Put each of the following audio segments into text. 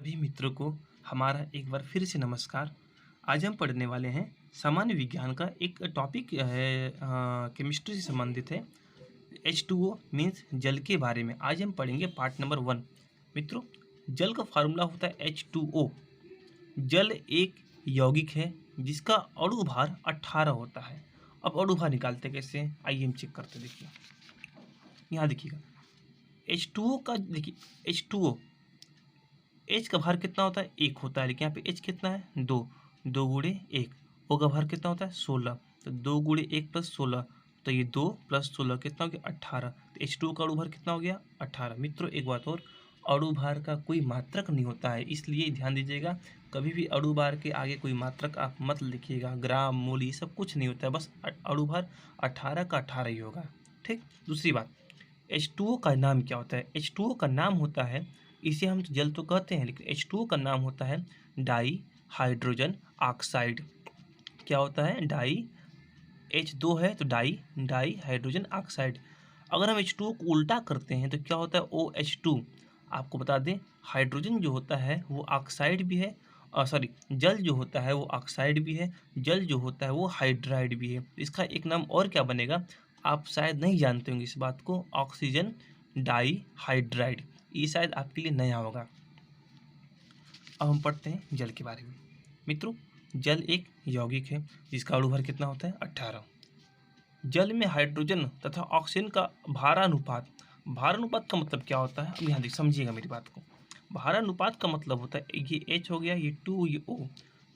सभी मित्रों को हमारा एक बार फिर से नमस्कार। आज हम पढ़ने वाले हैं सामान्य विज्ञान का एक टॉपिक है, केमिस्ट्री से संबंधित है। H2O मीन्स जल के बारे में आज हम पढ़ेंगे पार्ट नंबर 1। मित्रों, जल का फार्मूला होता है H2O। जल एक यौगिक है जिसका अणु भार 18 होता है। अब अणु भार निकालते कैसे हैं, आइए हम चेक करते। देखिए, यहाँ देखिएगा H2O का, देखिए H2O एच का भार कितना होता है, 1 होता है, लेकिन यहाँ पे एच कितना है, 2। 2 गुणे 1। ओ का भार कितना होता है, 16। तो 2 गुणे 1 प्लस 16, तो ये 2 प्लस 16 कितना हो गया, 18। तो H2O का अणु भार कितना हो गया, 18। मित्रों, एक बात और, अणु भार का कोई मात्रक नहीं होता है, इसलिए ध्यान दीजिएगा। कभी भी अणु भार के आगे कोई मात्रक आप मत लिखिएगा। ग्राम, मोल, ये सब कुछ नहीं होता है, बस अणु भार 18 का 18 ही होगा। ठीक। दूसरी बात, H2O का नाम क्या होता है। H2O का नाम होता है, इसे हम जल तो कहते हैं, लेकिन H2O का नाम होता है डाई हाइड्रोजन ऑक्साइड। क्या होता है, डाई, H2 है तो डाई, डाई हाइड्रोजन ऑक्साइड। अगर हम H2O को उल्टा करते हैं तो क्या होता है, OH2। आपको बता दें, हाइड्रोजन जो होता है वो ऑक्साइड भी है, सॉरी, जल जो होता है वो ऑक्साइड भी है, जल जो होता है वो हाइड्राइड भी है। इसका एक नाम और क्या बनेगा, आप शायद नहीं जानते होंगे इस बात को, ऑक्सीजन डाई हाइड्राइड। ये शायद आपके लिए नया होगा। अब हम पढ़ते हैं जल के बारे में। मित्रों, जल एक यौगिक है जिसका अणु भार कितना होता है, 18। जल में हाइड्रोजन तथा ऑक्सीजन का भारानुपात, भारानुपात का मतलब क्या होता है, अब यहाँ देख समझिएगा मेरी बात को। भारानुपात का मतलब होता है, ये H हो गया, ये 2, ये O।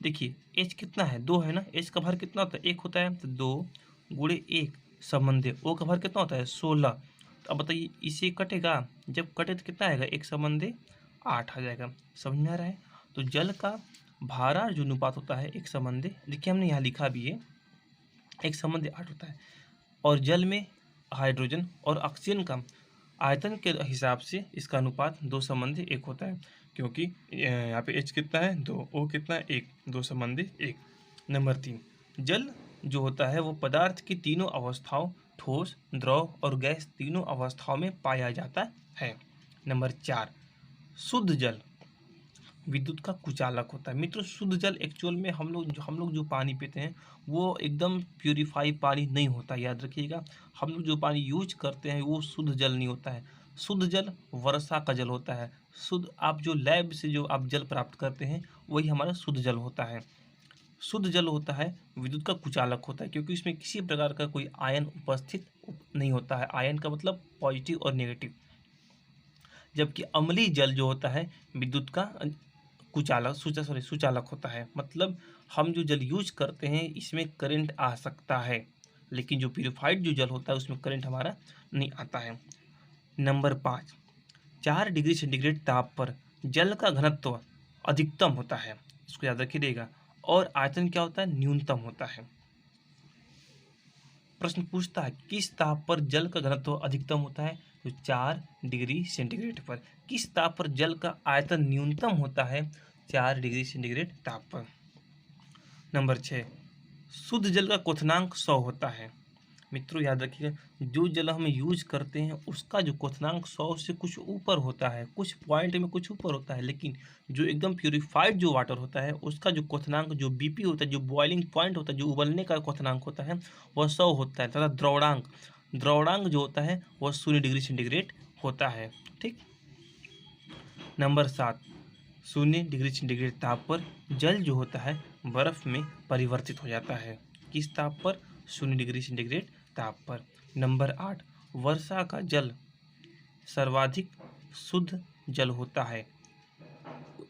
देखिए H कितना है, 2 है ना, H का भार कितना होता है, 1 होता है, तो 2 गुणे 1 संबंधे। O का भार कितना होता है, 16। तो अब बताइए, इसे कटेगा, जब कटे तो कितना आएगा, 1 संबंधे 8 आ जाएगा। समझ में आ रहा है। तो जल का भारा जो अनुपात होता है 1 संबंधे, देखिए हमने यहाँ लिखा भी है, 1 संबंधे 8 होता है। और जल में हाइड्रोजन और ऑक्सीजन का आयतन के हिसाब से इसका अनुपात 2 संबंधी 1 होता है, क्योंकि यहाँ पे H कितना है, 2, O कितना है, 1, 2 संबंधी 1। नंबर 3, जल जो होता है वो पदार्थ की तीनों अवस्थाओं, ठोस, द्रव और गैस, तीनों अवस्थाओं में पाया जाता है। नंबर 4, शुद्ध जल विद्युत का कुचालक होता है। मित्रों, शुद्ध जल एक्चुअल में हम लोग जो पानी पीते हैं वो एकदम प्यूरिफाई पानी नहीं होता, याद रखिएगा। हम लोग जो पानी यूज करते हैं वो शुद्ध जल नहीं होता है। शुद्ध जल वर्षा का जल होता है। शुद्ध, आप जो लैब से जो आप जल प्राप्त करते हैं वही हमारा शुद्ध जल होता है। शुद्ध जल होता है विद्युत का कुचालक होता है, क्योंकि इसमें किसी प्रकार का कोई आयन उपस्थित नहीं होता है। आयन का मतलब पॉजिटिव और नेगेटिव। जबकि अम्लीय जल जो होता है विद्युत का कुचालक सुचालक होता है। मतलब हम जो जल यूज करते हैं इसमें करंट आ सकता है, लेकिन जो प्यूरिफाइड जो जल होता है उसमें करंट हमारा नहीं आता है। नंबर 5, 4 डिग्री सेंटीग्रेड ताप पर जल का घनत्व अधिकतम होता है, इसको याद रखिएगा। और आयतन क्या होता है, न्यूनतम होता है। प्रश्न पूछता है किस ताप पर जल का घनत्व अधिकतम होता है, तो 4 डिग्री सेंटीग्रेड पर। किस ताप पर जल का आयतन न्यूनतम होता है, 4 डिग्री सेंटीग्रेड ताप पर। नंबर 6, शुद्ध जल का क्वथनांक 100 होता है। मित्रों याद रखिएगा, जो जल हम यूज करते हैं उसका जो क्वथनांक 100 से कुछ ऊपर होता है, कुछ पॉइंट में कुछ ऊपर होता है, लेकिन जो एकदम प्यूरिफाइड जो वाटर होता है उसका जो क्वथनांक, जो BP होता है, जो बॉइलिंग पॉइंट होता है, जो उबलने का क्वथनांक होता है वह 100 होता है। तथा द्रवणांक, द्रवणांक जो होता है वह 0 डिग्री सेंटीग्रेड होता है। ठीक। नंबर 7, 0 डिग्री सेंटीग्रेड ताप पर जल जो होता है बर्फ में परिवर्तित हो जाता है। किस ताप पर, 0 डिग्री सेंटीग्रेड ताप पर। नंबर 8, वर्षा का जल सर्वाधिक शुद्ध जल होता है।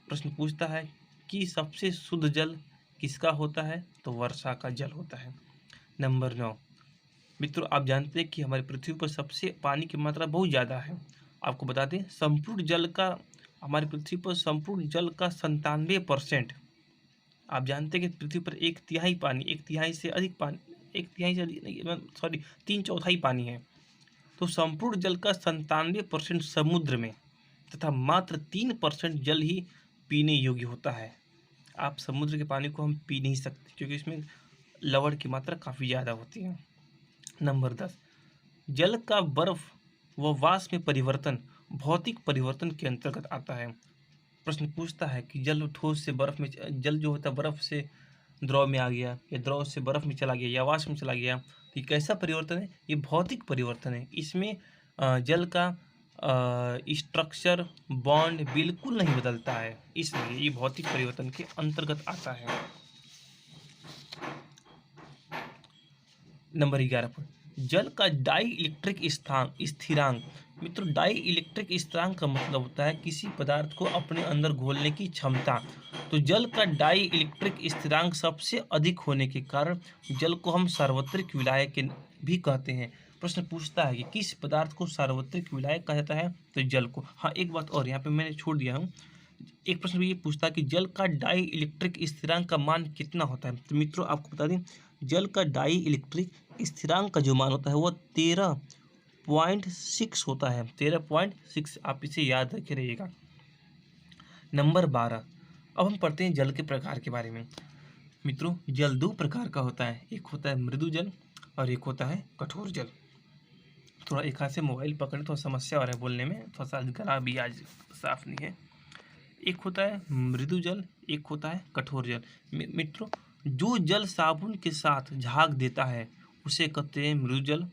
प्रश्न पूछता है कि सबसे शुद्ध जल किसका होता है, तो वर्षा का जल होता है। नंबर 9, मित्रों आप जानते हैं कि हमारी पृथ्वी पर सबसे पानी की मात्रा बहुत ज़्यादा है। आपको बता दें, संपूर्ण जल का, हमारी पृथ्वी पर संपूर्ण जल का 97%, आप जानते हैं कि पृथ्वी पर 1/3 पानी, 1/3 से अधिक पानी, 1/3 से अधिक नहीं, सॉरी, 3/4 पानी है। तो संपूर्ण जल का 97% समुद्र में, तथा मात्र 3% जल ही पीने योग्य होता है। आप समुद्र के पानी को हम पी नहीं सकते, क्योंकि इसमें लवण की मात्रा काफ़ी ज़्यादा होती है। नंबर 10, जल का बर्फ व वाष्प में परिवर्तन भौतिक परिवर्तन के अंतर्गत आता है। प्रश्न पूछता है कि जल ठोस से बर्फ में, जल जो होता है बर्फ से द्रव में आ गया या द्रव से बर्फ में चला गया या वाष्प में चला गया, तो ये कैसा परिवर्तन है? ये भौतिक परिवर्तन है। इसमें जल का स्ट्रक्चर बॉन्ड बिल्कुल नहीं बदलता है, इसलिए ये भौतिक परिवर्तन के अंतर्गत आता है। नंबर 11 पर जल का डाई इलेक्ट्रिक स्थिरांक। मित्रों, डाई इलेक्ट्रिक स्थिरांक का मतलब होता है किसी पदार्थ को अपने अंदर घोलने की क्षमता। तो जल का डाई इलेक्ट्रिक स्थिरांक सबसे अधिक होने के कारण जल को हम सार्वत्रिक विलायक भी कहते हैं। प्रश्न पूछता है कि किस पदार्थ को सार्वत्रिक विलायक कहा जाता है? तो जल को। हाँ, एक बात और यहाँ पे मैंने छोड़ दिया हूँ। एक प्रश्न ये पूछता है कि जल का डाई इलेक्ट्रिक स्थिरांक का मान कितना होता है? तो मित्रों, आपको बता दें, जल का डाई इलेक्ट्रिक स्थिरांक का जो मान होता है वो 13.6 होता है। 13.6, आप इसे याद रखे रहिएगा। नंबर 12, अब हम पढ़ते हैं जल के प्रकार के बारे में। मित्रों, जल दो प्रकार का होता है, एक होता है मृदु जल और एक होता है कठोर जल। थोड़ा एक हाथ से मोबाइल पकड़े, थोड़ा समस्या हो रहा है बोलने में, थोड़ा सा गला भी आज साफ नहीं है। एक होता है मृदु जल, एक होता है कठोर जल। मित्रों, जो जल साबुन के साथ झाग देता है उसे कहते हैं मृदु जल।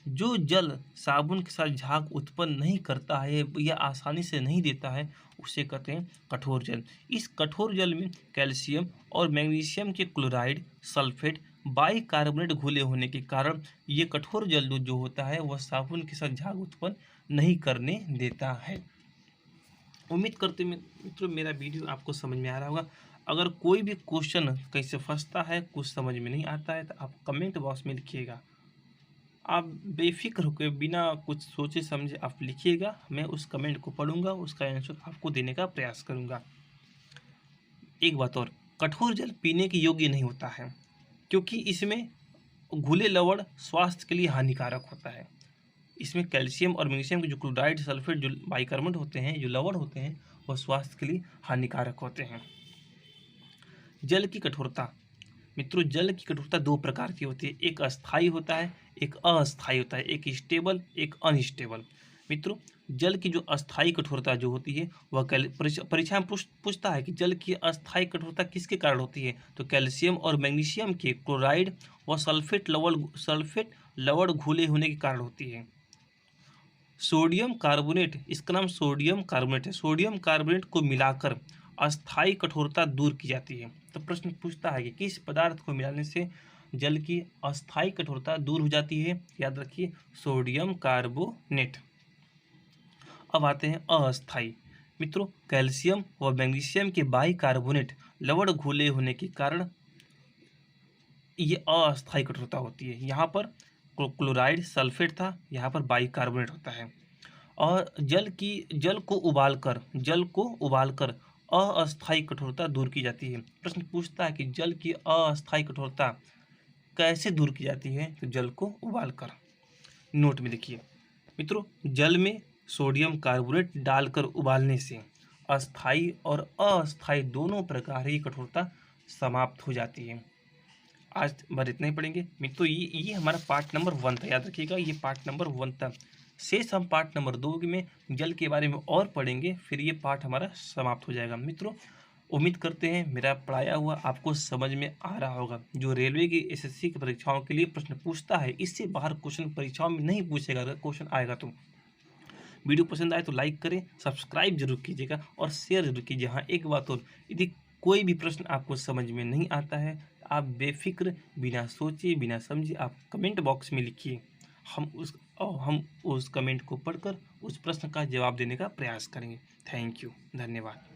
जो जल साबुन के साथ झाग उत्पन्न नहीं करता है या आसानी से नहीं देता है उसे कहते हैं कठोर जल। इस कठोर जल में कैल्शियम और मैग्नीशियम के क्लोराइड, सल्फेट, बाइकार्बोनेट घुले होने के कारण ये कठोर जल जो होता है वह साबुन के साथ झाग उत्पन्न नहीं करने देता है। उम्मीद करते मित्रों मेरा वीडियो आपको समझ में आ रहा होगा। अगर कोई भी क्वेश्चन कहीं से फंसता है, कुछ समझ में नहीं आता है, तो आप कमेंट बॉक्स में लिखिएगा। आप बेफिक्र होकर बिना कुछ सोचे समझे आप लिखिएगा, मैं उस कमेंट को पढ़ूंगा, उसका आंसर आपको देने का प्रयास करूंगा। एक बात और, कठोर जल पीने के योग्य नहीं होता है क्योंकि इसमें घुले लवण स्वास्थ्य के लिए हानिकारक होता है। इसमें कैल्शियम और मैग्नीशियम के जो क्लोराइड, सल्फेट, जो बाइकार्बोनेट होते हैं, जो लवण होते हैं, वह स्वास्थ्य के लिए हानिकारक होते हैं। जल की कठोरता। मित्रों, जल की कठोरता दो प्रकार की होती है, एक अस्थायी होता है, एक अस्थायी होता है, एक स्टेबल, एक अनस्टेबल। मित्रों, जल की जो अस्थायी कठोरता जो होती है वह परीक्षा में पूछता है कि जल की अस्थायी कठोरता किसके कारण होती है? तो कैल्शियम और मैग्नीशियम के क्लोराइड व सल्फेट लवण घुले होने के कारण होती है। सोडियम कार्बोनेट, इसका नाम सोडियम कार्बोनेट है, सोडियम कार्बोनेट को मिलाकर अस्थायी कठोरता दूर की जाती है। तो प्रश्न पूछता है कि किस पदार्थ को मिलाने से जल की अस्थायी कठोरता दूर हो जाती है? याद रखिए, सोडियम कार्बोनेट। अब आते हैं अस्थायी। मित्रों, कैल्शियम व मैग्नीशियम के बाइकार्बोनेट लवण घुले होने के कारण ये अस्थायी कठोरता होती है। यहाँ पर क्लोराइड, सल्फेट था, यहाँ पर बाइकार्बोनेट होता है। और जल को उबालकर अस्थायी कठोरता दूर की जाती है। प्रश्न पूछता है कि जल की अस्थायी कठोरता कैसे दूर की जाती है? तो जल को उबालकर। नोट में लिखिए मित्रों, जल में सोडियम कार्बोनेट डालकर उबालने से अस्थायी और अस्थायी दोनों प्रकार की कठोरता समाप्त हो जाती है। आज बार इतना ही पढ़ेंगे मित्रों। ये हमारा पार्ट नंबर 1 था, याद रखिएगा, ये पार्ट नंबर 1 था। शेष हम पार्ट नंबर 2 में जल के बारे में और पढ़ेंगे, फिर ये पार्ट हमारा समाप्त हो जाएगा। मित्रों, उम्मीद करते हैं मेरा पढ़ाया हुआ आपको समझ में आ रहा होगा। जो रेलवे की एसएससी की परीक्षाओं के लिए प्रश्न पूछता है, इससे बाहर क्वेश्चन परीक्षाओं में नहीं पूछेगा। अगर क्वेश्चन आएगा तो वीडियो पसंद आए तो लाइक करें, सब्सक्राइब जरूर कीजिएगा और शेयर जरूर कीजिए। हाँ, एक बात और, यदि कोई भी प्रश्न आपको समझ में नहीं आता है, आप बेफिक्र, बिना सोचे, बिना समझे आप कमेंट बॉक्स में लिखिए। हम उस कमेंट को पढ़कर उस प्रश्न का जवाब देने का प्रयास करेंगे। थैंक यू, धन्यवाद।